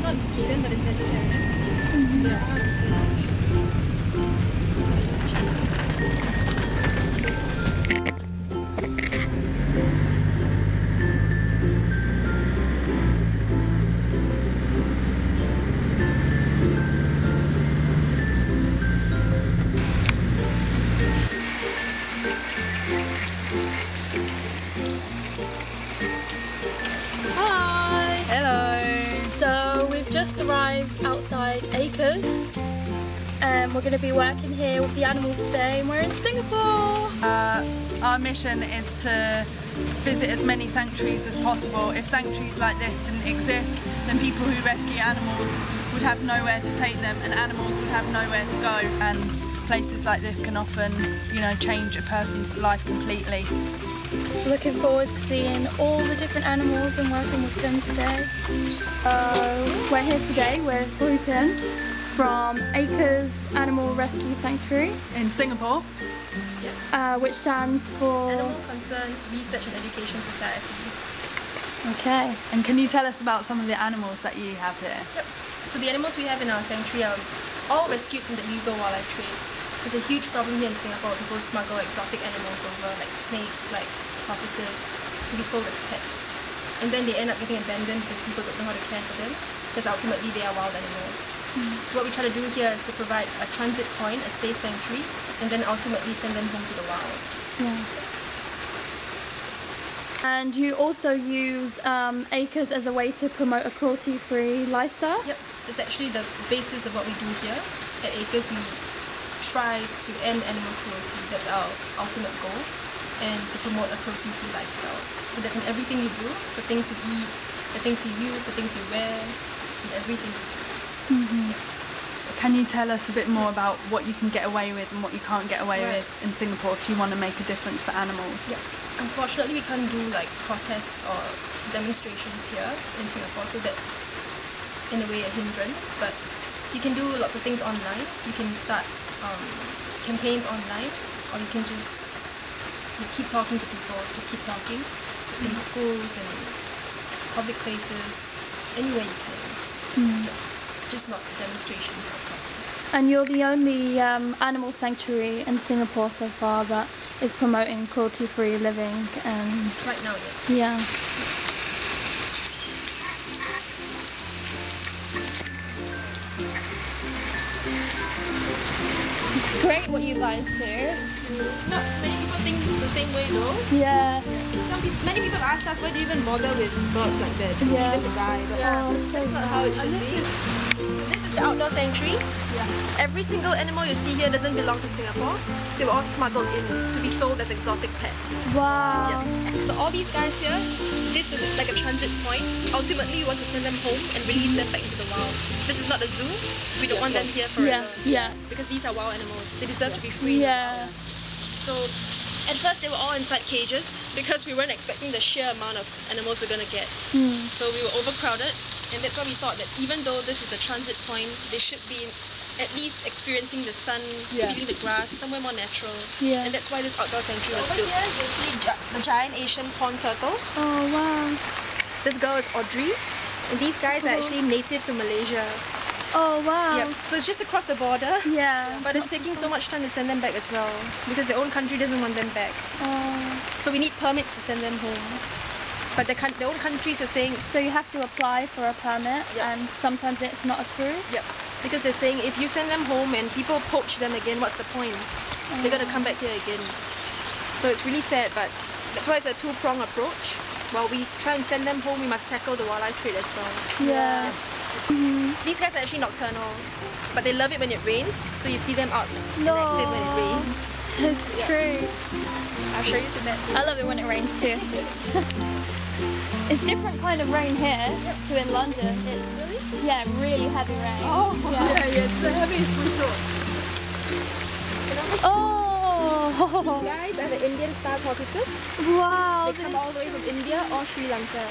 not vegan, but it's vegetarian. Yeah. Just arrived outside Acres and we're going to be working here with the animals today, and we're in Singapore. Our mission is to visit as many sanctuaries as possible. If sanctuaries like this didn't exist, then people who rescue animals would have nowhere to take them and animals would have nowhere to go, and places like this can often, you know, change a person's life completely. Looking forward to seeing all the different animals and working with them today. We're here today with Rupen from Acres Animal Rescue Sanctuary in Singapore, which stands for Animal Concerns Research and Education Society. Okay. And can you tell us about some of the animals that you have here? Yep. So the animals we have in our sanctuary are all rescued from the illegal wildlife trade. So it's a huge problem here in Singapore. People smuggle exotic animals over, like snakes, like tortoises, to be sold as pets. And then they end up getting abandoned because people don't know how to care for them, because ultimately they are wild animals. So what we try to do here is to provide a transit point, a safe sanctuary, and then ultimately send them home to the wild. And you also use Acres as a way to promote a cruelty-free lifestyle? Yep, it's actually the basis of what we do here. At Acres, we try to end animal cruelty. That's our ultimate goal, and to promote a cruelty-free lifestyle. So that's in everything you do, the things you eat, the things you use, the things you wear, it's in everything you do. Can you tell us a bit more about what you can get away with and what you can't get away with in Singapore if you want to make a difference for animals? Yeah. Unfortunately, we can't do like protests or demonstrations here in Singapore, so that's in a way a hindrance, but you can do lots of things online. You can start campaigns online, or you can just keep talking to people, just keep talking in schools and public places, anywhere you can. Just not demonstrations or protests. And you're the only animal sanctuary in Singapore so far that is promoting cruelty-free living, and right now, yeah. It's great what you guys do. Not many people think the same way though. Yeah. Many people ask us, why do you even bother with birds like that? Just leave it to die. But that's not how it should be. This is the outdoor sanctuary. Every single animal you see here doesn't belong to Singapore. They were all smuggled in to be sold as exotic pets. Wow. So all these guys here, this is like a transit point. Ultimately, we want to send them home and release them back into the wild. This is not a zoo. We don't want them here forever. Because these are wild animals. They deserve to be free. So at first they were all inside cages because we weren't expecting the sheer amount of animals we're going to get. So we were overcrowded, and that's why we thought that even though this is a transit point, they should be at least experiencing the sun, feeling the grass, somewhere more natural. And that's why this outdoor sanctuary was built. Over here you see the giant Asian horned turtle. Oh wow. This girl is Audrey, and these guys are actually native to Malaysia. Oh wow. So it's just across the border. But it's So taking so much time to send them back as well, because their own country doesn't want them back. So we need permits to send them home. But their own countries are saying... So you have to apply for a permit, and sometimes it's not approved? Because they're saying if you send them home and people poach them again, what's the point? They're going to come back here again. So it's really sad, but that's why it's a two-pronged approach. While we try and send them home, we must tackle the wildlife trade as well. These guys are actually nocturnal, but they love it when it rains, so you see them out and active when it rains. It's great. I'll show you to that. I love it when it rains too. It's different kind of rain here to in London. It's really heavy rain. It's the heaviest we saw. These guys are the Indian star tortoises. Wow. They come all the way from India or Sri Lanka.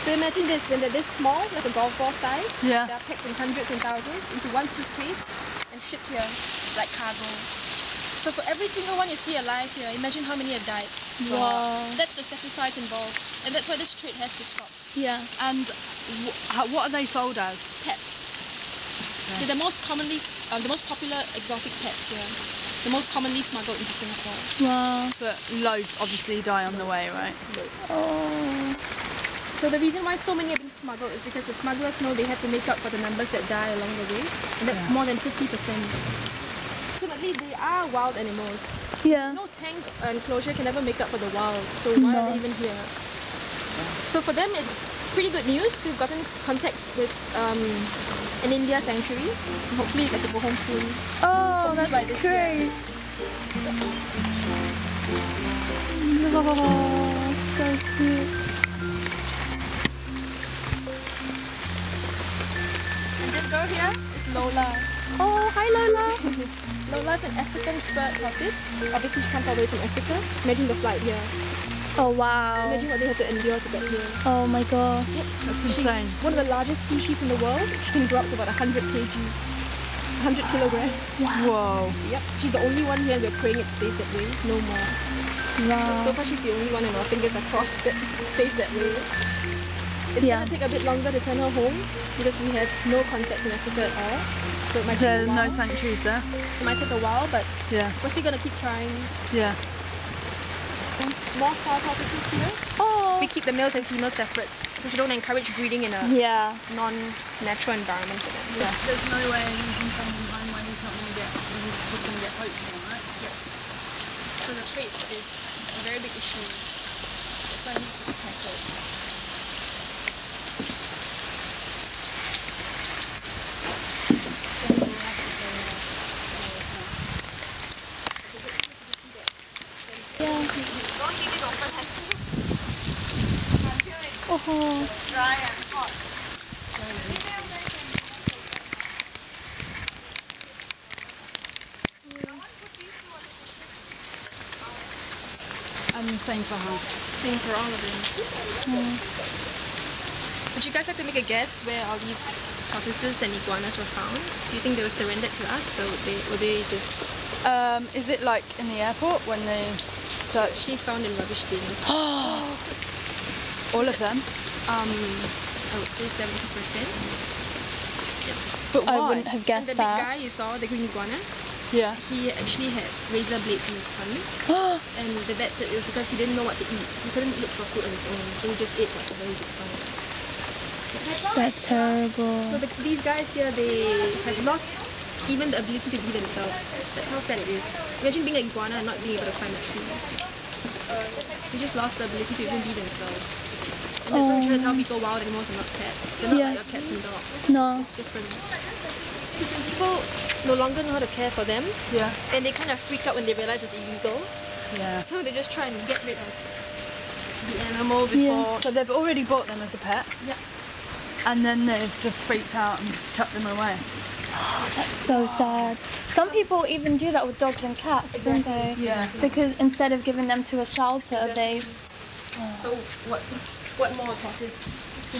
So imagine this, when they're this small, like a golf ball size, they're packed in hundreds and thousands into one suitcase and shipped here like cargo. So for every single one you see alive here, imagine how many have died. Wow. That's the sacrifice involved, and that's why this trade has to stop. Yeah. And what are they sold as? Pets. They're the most popular exotic pets here. The most commonly smuggled into Singapore. Wow. But loads obviously die on the way, right? Oh. So the reason why so many have been smuggled is because the smugglers know they have to make up for the numbers that die along the way, and that's more than 50%. Ultimately, they are wild animals. Yeah. No tank enclosure can ever make up for the wild, so why are they even here? So for them, it's pretty good news. We've gotten contacts with an India sanctuary. Hopefully, they can go home soon. Oh, Hopefully by that's this great. Oh, so cute. And this girl here is Lola. Oh, hi Lola. Lola's an African spurred tortoise. Obviously, she comes all the way from Africa. Imagine the flight here. Oh wow. Imagine what they had to endure to get here. Oh my god. That's insane. She's one of the largest species in the world. She can grow up to about 100 kg. 100 kilograms. Whoa. Yep. She's the only one here and we're praying it stays that way. No more. Wow. So far she's the only one and our fingers are crossed that it stays that way. It's Yeah. going to take a bit longer to send her home because we have no contacts in Africa at all. So it might take There's a while. no sanctuaries there. It might take a while, but Yeah. we're still going to keep trying. Yeah. More star tortoises here. Oh. We keep the males and females separate because we don't encourage breeding in a Yeah. non-natural environment for them. Yeah. There's no way you can come home when he's not going to get, he's just going to get poached on, right? Yeah. So the trade is a very big issue. That's why it needs to be tackled. Yeah. Oh. Dry and hot. And the same for her. Same for all of them. Would you guys like to make a guess where all these tortoises and iguanas were found? Do you think they were surrendered to us, so were they just Is it like in the airport when they search actually found in rubbish bins? all of them? I would say 70%. But why? I wouldn't have And guessed the big that. guy you saw, the green iguana, Yeah. he actually had razor blades in his tummy. And the vet said it was because he didn't know what to eat. He couldn't look for food on his own, so he just ate whatever he could find. That's terrible. So these guys here, they have lost even the ability to be themselves. That's how sad it is. Imagine being an iguana and not being able to climb a tree. They just lost the ability to even be themselves. And that's why we try to tell people wild animals are not pets. They're not Yeah. like your cats and dogs. No. It's different. Because when people no longer know how to care for them, Yeah. and they kind of freak out when they realize it's illegal, Yeah. so they just try and get rid of the animal before. So they've already bought them as a pet. Yeah. And then they've just freaked out and chucked them away. That's so sad. Some people even do that with dogs and cats, don't they? Yeah. Because instead of giving them to a shelter, they... So what more tortoise?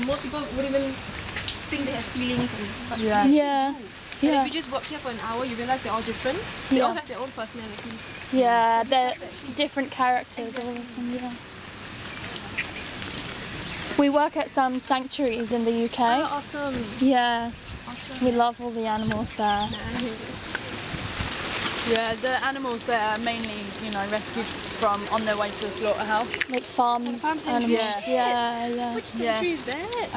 Most people wouldn't even think they have feelings and Yeah. Yeah. And Yeah. if you just work here for an hour, you realize they're all different. They all Yeah. have their own personalities. Yeah, they're different characters, all of them, yeah. We work at some sanctuaries in the UK. Oh, awesome. Yeah, Awesome. we love all the animals there. Nice. Yeah, the animals there are mainly, rescued from on their way to a slaughterhouse. Like farm farm sanctuary. animals. Yeah, yeah. Which sanctuary is that?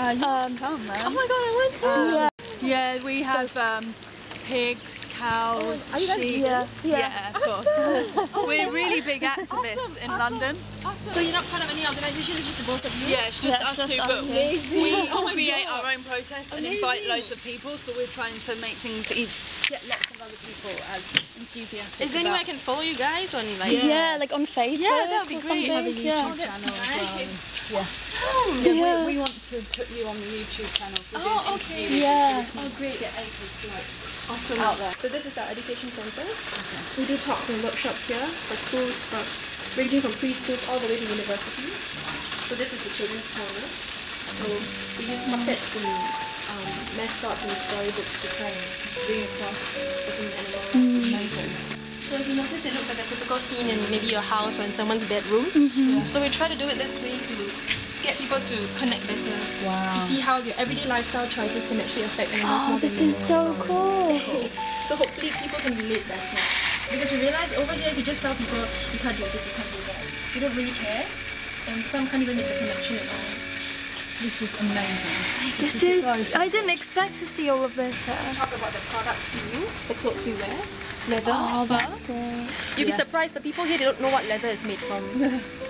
Come, man. Oh my god, I want to! Yeah. Yeah, we have pigs, cows, Are you guys sheep. Yeah, yeah. Yeah, of course. We're really big activists in London. So you're not part of any organisation, it's just the both of you? Yeah, it's just Yeah, us just two, us but two. we Oh my create God. our own protests and invite loads of people, so we're trying to make things get lots of other people as enthusiastic. Is there any way I can follow you guys on like... Yeah, like on Facebook. Yeah, that would be or great. something, yeah. channel as well. Nice. Yes. Yeah. Yeah, we want to put you on the YouTube channel for doing Oh, okay. interviews. Yeah. Oh great. Get acres like Awesome. out there. So this is our education centre. We do talks and workshops here for schools, ranging from preschools all the way to universities. So this is the children's corner. So we use puppets and mascots and storybooks to try and bring across certain animals. So So if you notice, it looks like a typical scene in maybe your house or in someone's bedroom. So we try to do it this way to get people to connect better. Wow. To see how your everyday lifestyle choices can actually affect animals more this than is so cool. So hopefully people can relate better. Because we realize over here, if you just tell people, you can't do this, you can't do that, they don't really care. And some can't even make the connection at all. This is amazing. This is, I didn't expect to see all of this here. Talk about the products we use, the clothes we wear, leather, Oh, fur. that's great. You'd be surprised, the people here, they don't know what leather is made from.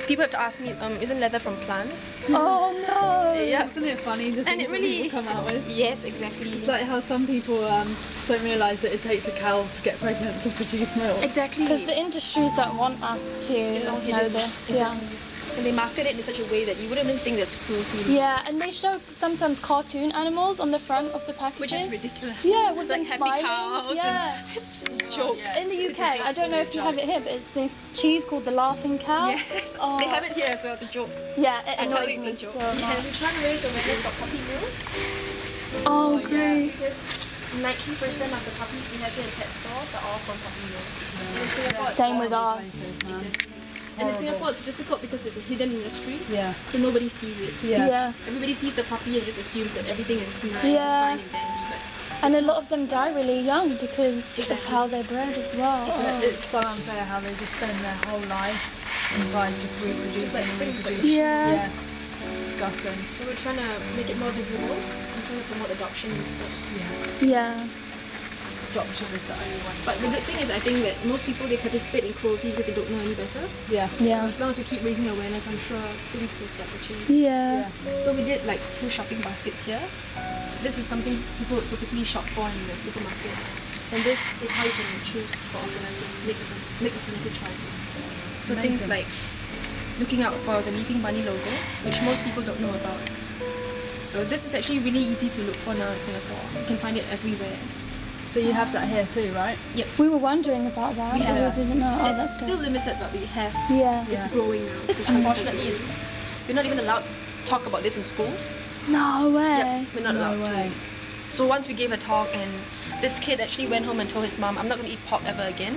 People have to ask me, isn't leather from plants? Oh no! Yeah. Isn't it funny the And things it that really people come out with? Yes, exactly. It's like how some people don't realise that it takes a cow to get pregnant to produce milk. Exactly. Because the industries don't want us to all know hidden. this. Exactly. And they market it in such a way that you wouldn't even think that's cruelty. Yeah, and they show sometimes cartoon animals on the front of the packages. Which is ridiculous. Yeah, with like them happy smiling. cows. Yeah. And it's a joke. In the UK, I don't know if you have it here, but it's this cheese called the Laughing Cow. Yes. Oh. They have it here as well, it's a joke. Yeah, I it tell you annoys it's a me joke. so And much. we try to raise awareness about puppy mills. Oh, great. Because 90% of the puppies we have here in pet stores are all from puppy mills. And in Singapore, it's Same all- with us. Exactly. And in Singapore, it's difficult because it's a hidden industry. Yeah. So nobody sees it. Yeah. Everybody sees the puppy and just assumes that everything is nice Yeah. and fine and dandy. And a lot of them die really young because of how they're bred as well. It's so unfair how they just spend their whole lives inside just reproducing Just like and things like reproducing. Yeah. Yeah. Disgusting. So we're trying to make it more visible. We're trying to promote adoption and stuff. Yeah. Adoption is the only one. But the good thing is, I think that most people, they participate in cruelty because they don't know any better. Yeah. Yeah. As long as we keep raising awareness, I'm sure things will start to change. Yeah. So we did like 2 shopping baskets here. This is something people would typically shop for in the supermarket. And this is how you can choose for alternatives, make alternative choices. So things like looking out for the Leaping Bunny logo, which most people don't know about. So this is actually really easy to look for now in Singapore. You can find it everywhere. So you have that here too, right? We were wondering about that. We but have. we didn't know. Oh, It's that's still good. limited, but we have. Yeah. It's growing now. Which unfortunately is, we're not even allowed to talk about this in schools. No way. Yep, we're not allowed No way. to. So once we gave a talk and this kid actually went home and told his mom, I'm not going to eat pork ever again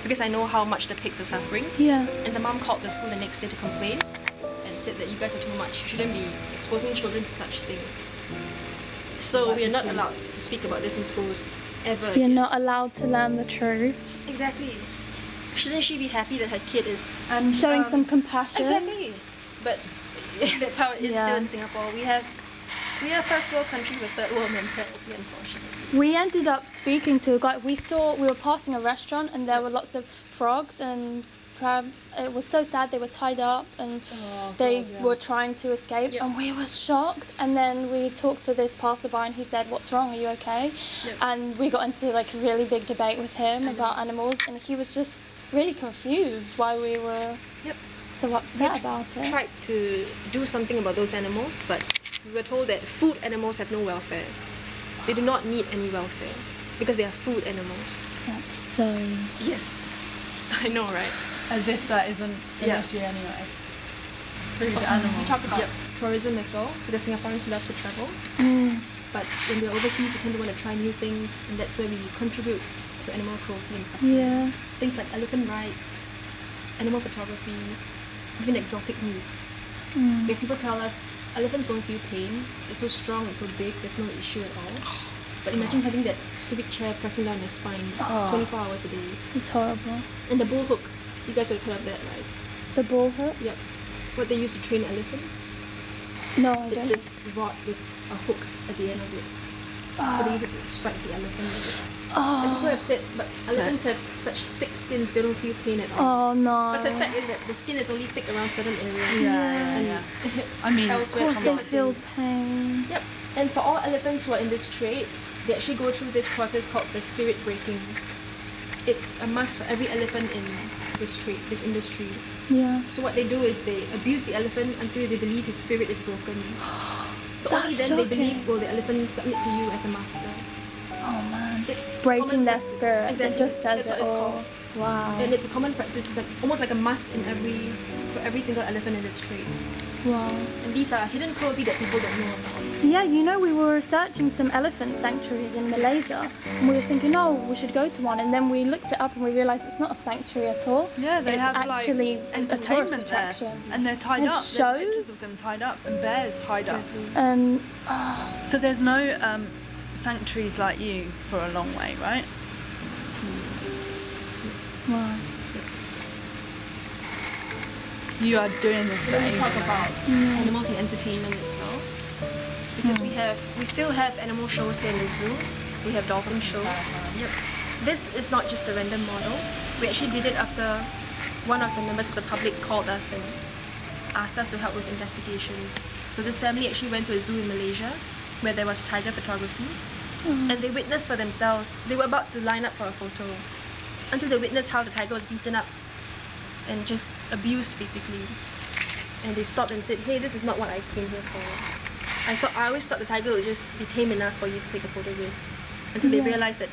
because I know how much the pigs are suffering. Yeah. And the mom called the school the next day to complain and said that you guys are too much. You shouldn't be exposing children to such things. So we are not allowed to speak about this in schools ever You're again. not allowed to learn the truth. Exactly. Shouldn't she be happy that her kid is And showing some compassion. Exactly. But that's how it is Yeah. still in Singapore. We are a first world country with third world mentality, unfortunately. We ended up speaking to a guy. We were passing a restaurant and there were lots of frogs and crabs. It was so sad. They were tied up and they were trying to escape. Yep. And we were shocked. And then we talked to this passerby and he said, "What's wrong? Are you okay?" Yep. And we got into like a really big debate with him about animals. And he was just really confused why we were Yep. so upset We about it. tried to do something about those animals, but we were told that food animals have no welfare. They do not need any welfare because they are food animals. That's so... Yes. I know, right? As if that isn't an Yeah. issue anyway. Food We animals. talked about tourism as well because Singaporeans love to travel. But when we're overseas, we tend to want to try new things, and that's where we contribute to animal cruelty and suffering. Yeah. Things like elephant rides, animal photography, even exotic meat. If people tell us elephants don't feel pain, they're so strong and so big, there's no issue at all. But imagine having that stupid chair pressing down your spine 24 hours a day. It's horrible. And the bull hook, you guys would have heard of that, right? The bull hook? Yep. What they use to train elephants. No, I It's don't. this rod with a hook at the end of it. So they use it to strike the elephant with it. And people have said, but elephants have such thick skins, they don't feel pain at all. Oh no. But the fact is that the skin is only thick around certain areas. Yeah. I mean, Elsewhere, Of it's course not they a feel thing. pain. Yep. And for all elephants who are in this trade, they actually go through this process called the spirit breaking. It's a must for every elephant in this trade, this industry. Yeah. So what they do is they abuse the elephant until they believe his spirit is broken. So only That's then they shocking. believe will the elephant submit to you as a master. Oh man. It's Breaking common their practice. spirit. Exactly. It just says That's what it it's all. called. Wow. And it's a common practice. It's like almost like a must in for every single elephant in this trade. Wow. And these are hidden cruelty that people don't know about. Yeah, you know, we were researching some elephant sanctuaries in Malaysia, and we were thinking, oh, we should go to one, and then we looked it up and we realised it's not a sanctuary at all. Yeah, they have actually like a tourist entertainment attraction. there, and they're tied They have up. There's shows. pictures of them tied up, and bears tied up. So there's no sanctuaries like you for a long way, right? Wow. You are doing this So for then we talk Amy, about right? animals and entertainment as well. Because we still have animal shows here in the zoo. We have dolphin show. Yep. This is not just a random model. We actually did it after one of the members of the public called us and asked us to help with investigations. So this family actually went to a zoo in Malaysia where there was tiger photography, and they witnessed for themselves. They were about to line up for a photo until they witnessed how the tiger was beaten up and just abused basically. And they stopped and said, hey, this is not what I came here for. I always thought the tiger would just be tame enough for you to take a photo with. Until they realised that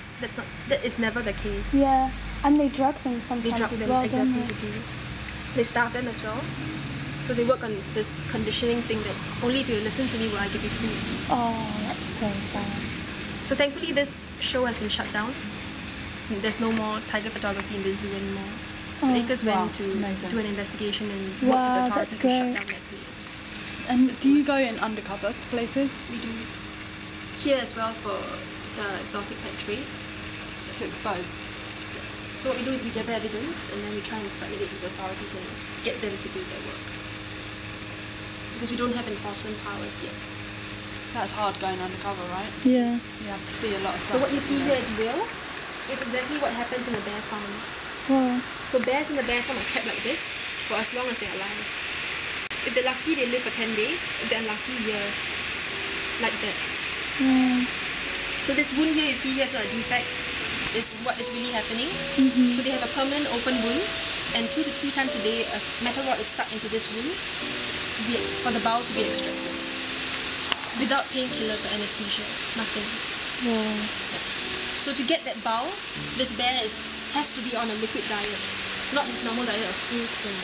that is never the case. Yeah, and they drug them sometimes They drug as them, well, exactly, don't they do. They starve them as well. So they work on this conditioning thing that only if you listen to me will I give you food. Oh, that's so sad. So thankfully this show has been shut down. There's no more tiger photography in the zoo anymore. So ACRES went to do an investigation and work with the authorities to shut down that place. And do you go in undercover to places? We do here as well for the exotic pet trade. To expose? So what we do is we gather evidence and then we try and submit it to the authorities and get them to do their work. Because we don't have enforcement powers yet. That's hard going undercover, right? Yeah. You have to see a lot of So stuff. what you see here is real. It's exactly what happens in a bear farm. Wow. So bears in the bear farm are kept like this for as long as they're alive. If they're lucky, they live for 10 days. If they're unlucky, years. Like that. So this wound here you see here is not a defect. It's what is really happening. So they have a permanent open wound, and 2 to 3 times a day a metal rod is stuck into this wound for the bowel to be extracted. Without painkillers or anesthesia. Nothing. So to get that bowel, this bear has to be on a liquid diet. Not this normal diet of fruits and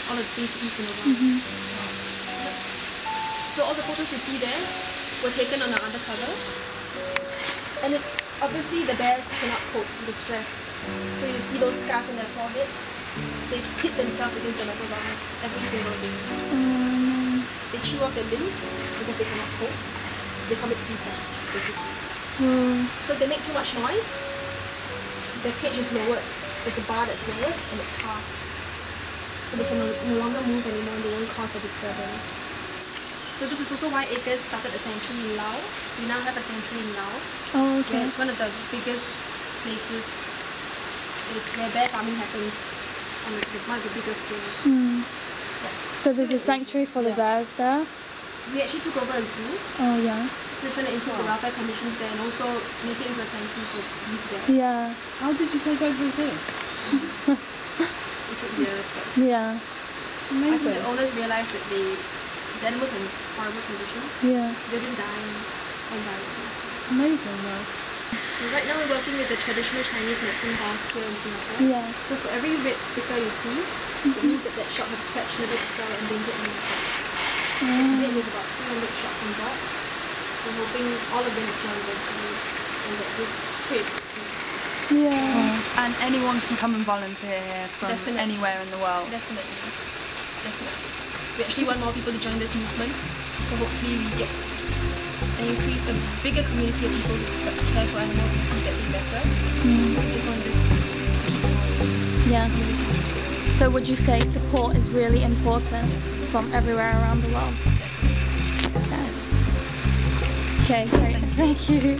all the things he eats in a while. So all the photos you see there were taken on an undercover. And obviously the bears cannot cope with the stress. So you see those scars on their foreheads. They hit themselves against the metal bars every single day. They chew off their limbs because they cannot cope. They commit suicide, basically. So if they make too much noise, their cage is lowered. There's a bar that's lowered and it's halved. So they can no longer move anymore and they won't cause a disturbance. So this is also why ACRES started a sanctuary in Laos. We now have a sanctuary in Laos. Oh, okay. It's one of the biggest places. It's where bear farming happens on one of the biggest scales. So there's a sanctuary for the bears there? We actually took over a zoo. Oh, yeah. So we're trying to improve the welfare conditions there and also make it into a sanctuary for these bears. Yeah. How did you take over the zoo? It took years, but Yeah. I think the owners realised that the animals are in horrible conditions. Yeah. They're just dying and dying. Amazing, though. So right now we're working with the traditional Chinese medicine house here in Singapore. Yeah. So for every red sticker you see, it means that that shop has pledged never to sell endangered animal products. So today we have about 200 shops on board. We're hoping all of them will join eventually and that this trade is Yeah. And anyone can come and volunteer here from anywhere in the world. definitely. We actually want more people to join this movement. So hopefully we get a bigger community of people who start to care for animals and see that they better. We just want this to keep going. Yeah. This community to keep going. So would you say support is really important from everywhere around the world? Okay, great. Thank you.